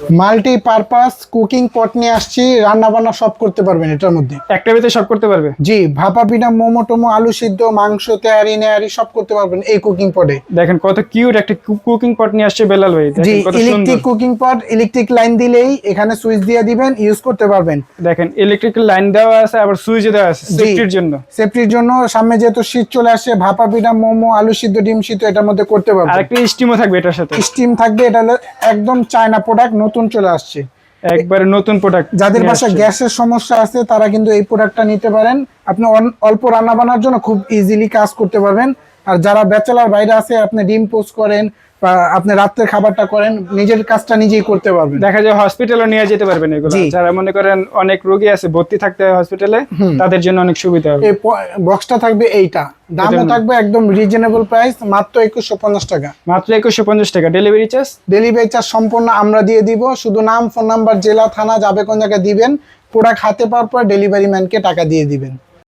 Multi purpose cooking পট নিয়ে আসছি, রান্না বান্না সব করতে পারবেন এটার মধ্যে। একটা ভিতরে সব করতে পারবে? জি, ভাপা পিঠা, মোমো টোমো, আলু সিদ্ধ, মাংস তেহারি নেহারি সব করতে পারবেন এই কুকিং পটে। দেখেন কত কিউট একটা কুকিং পট নিয়ে আসছে বেলাল ভাই, জি, দেখেন কত সুন্দর। ইলেকট্রিক কুকিং পট, ইলেকট্রিক লাইন দিলেই এখানে সুইচ দিয়ে দিবেন, ইউজ করতে পারবেন। দেখেন ইলেকট্রিক্যাল লাইন দেওয়া আছে, আবার সুইচ দেওয়া আছে সেফটির জন্য। সেফটির জন্য, সামনে যেহেতু শীত চলে আসে, ভাপা পিঠা, মোমো, আলু সিদ্ধ, ডিম সিদ্ধ এটার মধ্যে করতে পারবেন। আরেকটা স্টিমও থাকবে এটার সাথে। স্টিম থাকবে, এটা হলো একদম চায়না প্রোডাক্ট, নতুন চলে আসছে। একবারে নতুন প্রোডাক্ট। যাদের বাসায় গ্যাসের সমস্যা আছে তারা কিন্তু এই প্রোডাক্টটা নিতে পারেন। আপনি অল্প রান্না বান্নার জন্য খুব ইজিলি কাজ করতে পারবেন। আর যারা ব্যাচেলার বাইরে আছে, আপনি ডিম পোস্ট করেন বা আপনি রাতের খাবারটা করেন, নিজের কাজটা নিজেই করতে পারবেন। দেখা যায় হসপিটালে নিয়ে যেতে পারবেন এগুলো। যারা মনে করেন অনেক রোগী আছে, ভর্তি থাকতে হয় হসপিটালে, তাদের জন্য অনেক সুবিধা হবে। এই বক্সটা থাকবে এইটা, দামও থাকবে একদম রিজনেবল প্রাইস, মাত্র 2150 টাকা। মাত্র 2150 টাকা। Delivery charge? ডেলিভারি চার্জ সম্পূর্ণ আমরা দিয়ে দিব। শুধু নাম, ফোন নাম্বার, জেলা, থানা, যাবে কোন জায়গায় দিবেন, প্রোডাক্ট হাতে পাওয়ার পর ডেলিভারি ম্যানকে টাকা দিয়ে দিবেন।